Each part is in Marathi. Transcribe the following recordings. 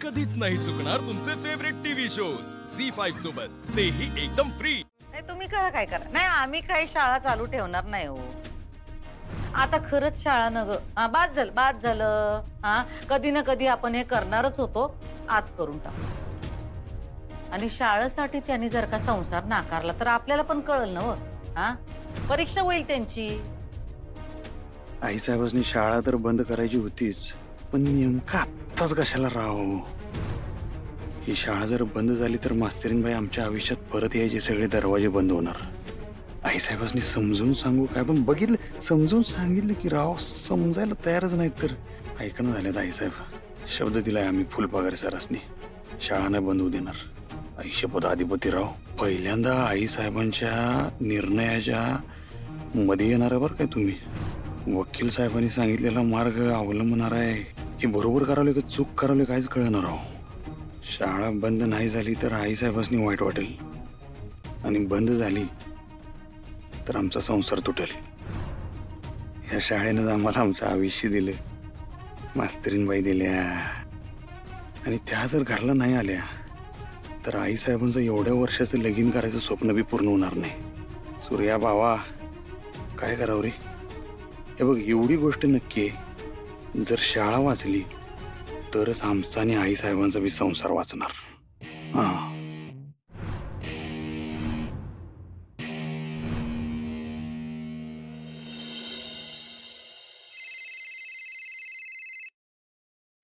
कधीच नाही चुकणार तुमचे फेवरेट टीव्ही शोज झी5 सोबत, तेही एकदम फ्री। नाही तुम्ही करा काय करा, नाही आम्ही काही शाळा चालू ठेवणार नाही हो। आता खरंच शाळा न ग, बाद झालं हा, कधी ना कधी आपण हे करणारच होतो, आज करून टाकू। आणि शाळेसाठी त्यांनी जर का संसार नाकारला तर आपल्याला पण कळलं ना, हा परीक्षा होईल त्यांची। आईसाहेबांनी शाळा तर बंद करायची होतीच, पण नेमका आत्ताच कशाला राव? ही शाळा जर बंद झाली तर मास्तरीनबाई आमच्या आयुष्यात परत यायचे सगळे दरवाजे बंद होणार। आईसाहेबांनी समजून सांगू काय, पण बघितलं समजून सांगितलं की राव समजायला तयारच नाहीत तर ऐकणं झाल्यात। आईसाहेब शब्द दिलाय आम्ही फुलपगार सरासनी, शाळा नाही बंद होऊ देणार। आईशपथ अधिपतीराव पहिल्यांदा आईसाहेबांच्या निर्णयाच्या मध्ये येणार बरं काय तुम्ही। वकील साहेबांनी सांगितलेला मार्ग अवलंबणार आहे, हे बरोबर करावले का चूक करावले काहीच कळणार राव। शाळा बंद नाही झाली तर आईसाहेबांनी वाईट वाटेल, आणि बंद झाली तर आमचा संसार तुटेल। या शाळेनं आम्हाला आमचं आयुष्य दिलं, मास्तरीनबाई दिल्या, आणि त्या जर घरला नाही आल्या तर आईसाहेबांचं एवढ्या वर्षाचं लगीन करायचं स्वप्न बी पूर्ण होणार नाही। सूर्या बावा काय करावं रे? हे बघ एवढी गोष्ट नक्की आहे, जर शाळा वाचली तरच आमचा आणि आईसाहेबांचा बी संसार वाचणार।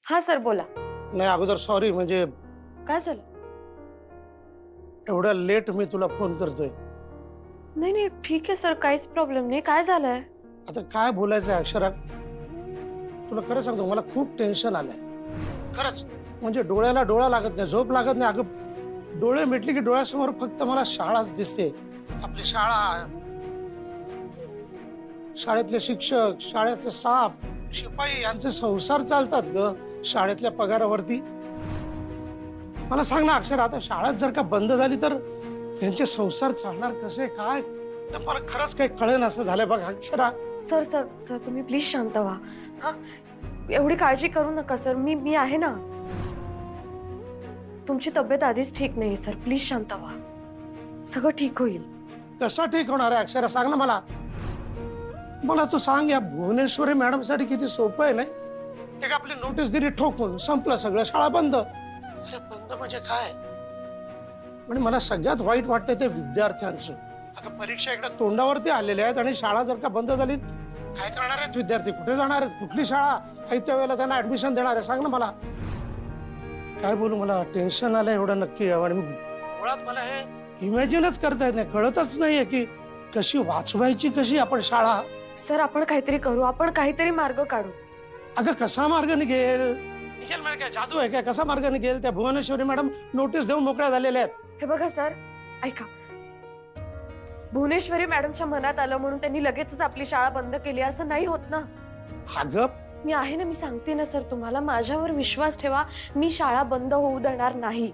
हा सर बोला। नाही अगोदर सॉरी, म्हणजे काय झालं? एवढ्या लेट मी तुला फोन करतोय। नाही नाही ठीक आहे सर, काहीच प्रॉब्लेम नाही। काय झालंय? आता काय बोलायचं आहे अक्षरा, तुला खरं सांगतो मला खूप टेन्शन आलंय खरंच। म्हणजे डोळ्याला डोळा लागत नाही, झोप लागत नाही। अगं डोळे मिटले की डोळ्यासमोर फक्त मला शाळाच दिसते, आपली शाळा, शाळेतले शिक्षक, शाळेतले स्टाफ, शिपाई यांचे संसार चालतात ग शाळेतल्या पगारावरती। मला सांग ना अक्षर, आता शाळा जर का बंद झाली तर यांचे संसार चालणार कसे काय? तर मला खरंच काही कळेल असं झालंय बघ अक्षरा। सर सर सर तुम्ही प्लीज शांत व्हा। हा एवढी काळजी करू नका सर, मी आहे ना। तुमची तब्येत आधीच ठीक नाही सर, प्लीज शांत व्हा, सगळं ठीक होईल। कसं ठीक होणार आहे अक्षरा, सांग ना मला। मला तू सांग, या भुवनेश्वरी मॅडम साठी किती सोपं आहे नाही? एक आपली नोटीस दिली ठोकून, संपलं सगळं, शाळा बंद। अरे बंद म्हणजे काय? म्हणजे मला सगळ्यात वाईट वाटतंय ते विद्यार्थ्यांचं। आता परीक्षा एकदा तोंडावरती आलेल्या आहेत आणि शाळा जर का बंद झाली काय करणार आहेत विद्यार्थी? कुठे जाणार आहेत? कुठली शाळा त्या वेळेला त्यांना ऍडमिशन देणार आहे? सांग ना मला। काय बोलू, मला टेन्शन आलं एवढं नक्की। आणि मुळात मला हे इमॅजिनच करता येत नाही, कळतच नाहीये की कशी वाचवायची, कशी आपण शाळा। सर आपण काहीतरी करू, आपण काहीतरी मार्ग काढू। अगं कसा मार्ग निघेल? निघेल म्हणजे काय जादू आहे काय? कसा मार्ग निघेल? त्या भुवनेश्वरी मॅडम नोटीस देऊन मोकळ्या झालेल्या आहेत। हे बघा सर, ऐका, भुवनेश्वरी मॅडमच्या मनात आलं म्हणून त्यांनी लगेचच आपली शाळा बंद केली असं नाही होत ना। अगं मी आहे ना, मी सांगते ना सर तुम्हाला, माझ्यावर विश्वास ठेवा, मी शाळा बंद होऊ देणार नाही।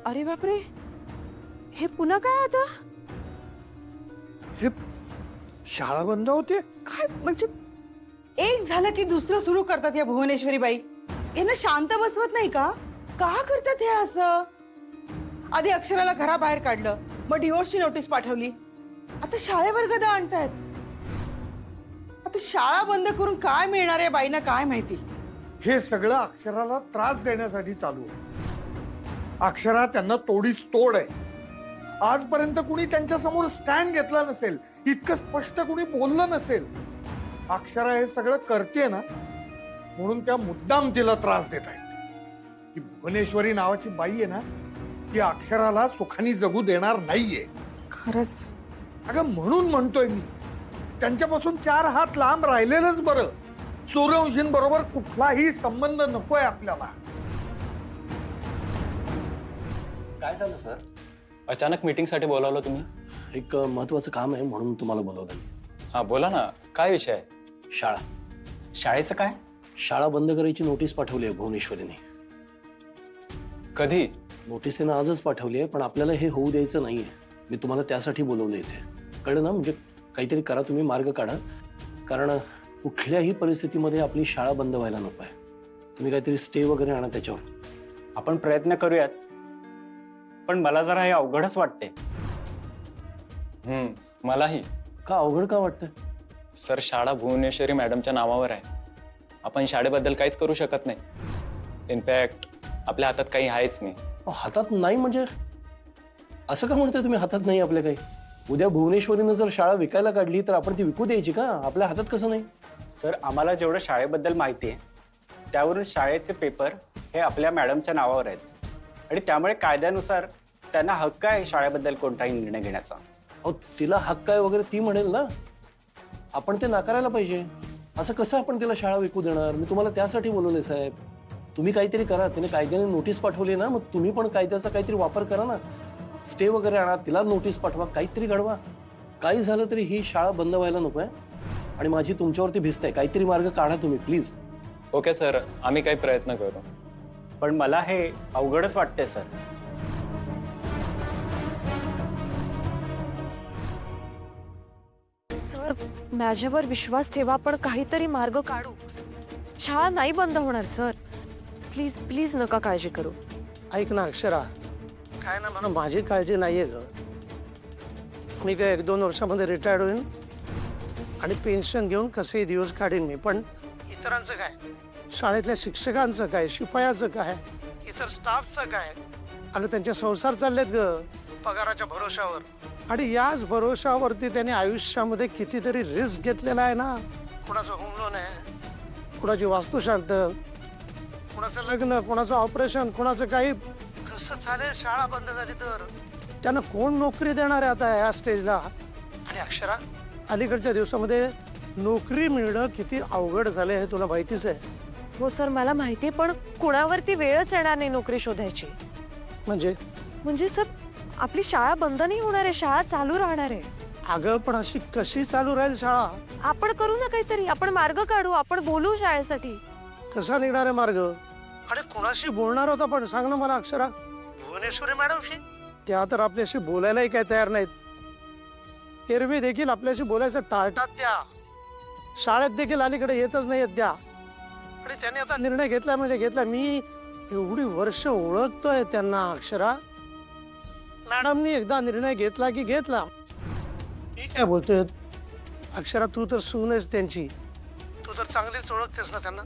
अरे बापरे, हे पुन्हा काय आता? हे शाळा बंद होते काय म्हणजे एक झालं की दुसरं सुरू करतात या भुवनेश्वरी बाई। यांना शांत बसवत नाही का? का करतात हे असं? आधी अक्षराला घराबाहेर काढलं, मग डिवोर्सची नोटीस पाठवली, आता शाळेवर गदा आणतायत। आता शाळा बंद करून काय मिळणार आहे बाईंना काय माहिती? हे सगळं अक्षराला त्रास देण्यासाठी चालू आहे। अक्षरा त्यांना तोडीस तोड आहे। आजपर्यंत कुणी त्यांच्या समोर स्टँड घेतला नसेल, इतकं स्पष्ट कुणी बोललं नसेल। अक्षरा हे सगळं करते ना, म्हणून त्या मुद्दाम तिला त्रास देत आहेत। ही भुवनेश्वरी नावाची बाई आहे ना, ती अक्षराला सुखाने जगू देणार नाहीये। खरंच अगं म्हणून म्हणतोय मी, त्यांच्यापासून 4 हात लांब राहिलेलंच बरं। सूर्यवंशींबरोबर कुठलाही संबंध नकोय आपल्याला। काय झालं सर? अचानक मीटिंगसाठी बोलावलं तुम्ही? एक महत्वाचं काम आहे म्हणून तुम्हाला बोलवलं मी। हा बोला ना, काय विषय आहे? शाळा शाळेचं काय? शाळा बंद करायची नोटीस पाठवली आहे भुवनेश्वरीने। कधी? नोटीस तिने आजच पाठवली आहे, पण आपल्याला हे होऊ द्यायचं नाहीये। मी तुम्हाला त्यासाठी बोलवलं इथे, कळलं ना? म्हणजे काहीतरी करा तुम्ही, मार्ग काढा, कारण कुठल्याही परिस्थितीमध्ये आपली शाळा बंद व्हायला नको आहे। तुम्ही काहीतरी स्टे वगैरे आणा त्याच्यावर. आपण प्रयत्न करूयात, पण मला जरा हे अवघडच वाटते. मलाही. का अवघड का वाटतंय? सर, शाळा भुवनेश्वरी मॅडमच्या नावावर आहे. आपण शाळेबद्दल काहीच करू शकत नाही. इनफॅक्ट आपल्या हातात काही आहेच नाही. हातात नाही म्हणजे असं का म्हणताय तुम्ही? हातात नाही आपल्या काही? उद्या भुवनेश्वरीनं जर शाळा विकायला काढली तर आपण ती विकू द्यायची का? आपल्या हातात कसं नाही? सर, आम्हाला जेवढं शाळेबद्दल माहिती आहे त्यावरून शाळेचे पेपर हे आपल्या मॅडमच्या नावावर आहेत आणि त्यामुळे कायद्यानुसार त्यांना हक्क आहे शाळेबद्दल कोणताही निर्णय घेण्याचा. अहो, तिला हक्क आहे वगैरे ती म्हणेल ना, आपण ते नाकारायला पाहिजे. असं कसं आपण तिला शाळा विकू देणार? मी तुम्हाला त्यासाठी बोलवले साहेब. तुम्ही काहीतरी करा. तिने कायद्याने नोटीस पाठवली ना, मग तुम्ही पण कायद्याचा काहीतरी वापर करा ना. स्टे वगैरे आणा, तिला नोटीस पाठवा, काहीतरी घडवा. काही झालं तरी ही शाळा बंद व्हायला नको आहे आणि माझी तुमच्यावरती भिस्त आहे. काहीतरी मार्ग काढा तुम्ही प्लीज. ओके सर, आम्ही काही प्रयत्न करू. पण मला हे अवघडच वाटते सर. सर, माझ्यावर विश्वास ठेवा, पण काहीतरी मार्ग काढू. शाळा नाही बंद होणार सर. प्लीज प्लीज नका काळजी करू. ऐक ना अक्षरा, काय ना मला माझी काळजी नाहीये ग. मी काय 1-2 वर्षामध्ये रिटायर्ड होईन आणि पेन्शन घेऊन कसेही दिवस काढीन मी. पण इतरांचं काय? शाळेतल्या शिक्षकांचं काय? शिपायाचं काय? इतर स्टाफचं काय? आणि त्यांचे संसार चाललेत ग पगाराच्या भरोशावर. आणि याच भरोशावरती त्यांनी आयुष्यामध्ये कितीतरी रिस्क घेतलेला आहे ना. कुणाचं होम लोन आहे, कुणाची वास्तुशांत, कुणाचं लग्न, कुणाचं ऑपरेशन, कुणाचं काही. कसं चालेल शाळा बंद झाली तर? त्यांना कोण नोकरी देणार आहे आता या स्टेजला? आणि अक्षरा, अलीकडच्या दिवसामध्ये नोकरी मिळणं किती अवघड झालं हे तुला माहितीच आहे. हो सर, मला माहिती आहे, पण कुणावरती वेळच येणार नाही नोकरी शोधायची. म्हणजे सर, आपली शाळा बंद नाही होणार आहे, शाळा चालू राहणार आहे. अगं पण अशी कशी चालू राहील शाळा? आपण करू ना काहीतरी. आपण मार्ग काढू, आपण बोलू शाळेसाठी. कसा निघणार आहे मार्ग? आणि कुणाशी बोलणार होता पण सांग ना मला अक्षरा. भुवनेश्वरी मॅडमशी? त्या तर आपल्याशी बोलायलाही काय तयार नाहीत. एरवी देखील आपल्याशी बोलायचं टाळतात त्या. शाळेत देखील अलीकडे येतच नाहीत त्या. आणि त्यांनी आता निर्णय घेतला म्हणजे घेतला. मी एवढी वर्ष ओळखतोय त्यांना अक्षरा. मॅडमनी एकदा निर्णय घेतला की घेतला. मी काय बोलतोय अक्षरा, तू तर सून आहेस त्यांची. तू तर चांगलीच ओळखतेस ना त्यांना.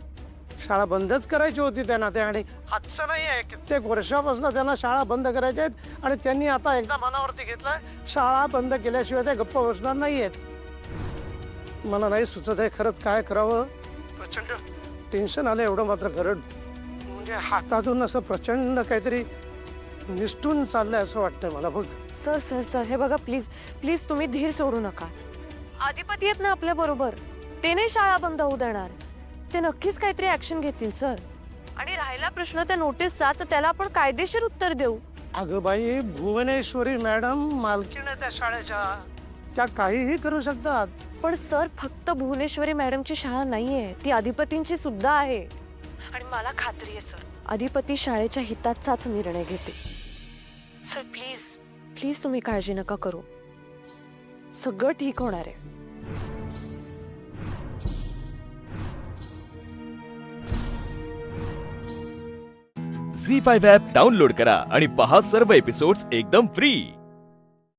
शाळा बंदच करायची होती त्यांना. त्या आणि आजचं नाही आहे, कित्येक वर्षापासून त्यांना शाळा बंद करायच्या आहेत आणि त्यांनी आता एकदा मनावरती घेतलाय शाळा बंद केल्याशिवाय ते गप्प बसणार नाहीयेत. मला नाही सुचत आहे खरंच काय करावं. प्रचंड टेन्शन आलं एवढं मात्र खरं. म्हणजे हातातून असं प्रचंड काहीतरी निसटून चाललंय असं वाटतंय मला. बघ सर सर सर, हे बघा प्लीज प्लीज, तुम्ही धीर सोडू नका. अधिपती आहेत ना आपल्या बरोबर, ते नाही शाळा बंद होऊ देणार. ते नक्कीच काहीतरी ऍक्शन घेतील सर. आणि राहिला प्रश्न त्या नोटीसचा, तर त्याला आपण कायदेशीर उत्तर देऊ. अगं बाई, भुवनेश्वरी मॅडम मालकीण आहे त्या शाळेच्या. त्या काहीही करू शकतात. पण सर, फक्त भुवनेश्वरी मॅडमची शाळा नाहीये, ती अधिपतींची सुद्धा आहे. आणि मला खात्री आहे सर, अधिपती शाळेच्या हिताचाच निर्णय घेते. सर प्लीज प्लीज, तुम्ही काळजी नका करू. सगळं ठीक होणार आहे. झी5 ॲप डाउनलोड करा आणि पहा सर्व एपिसोड्स एकदम फ्री.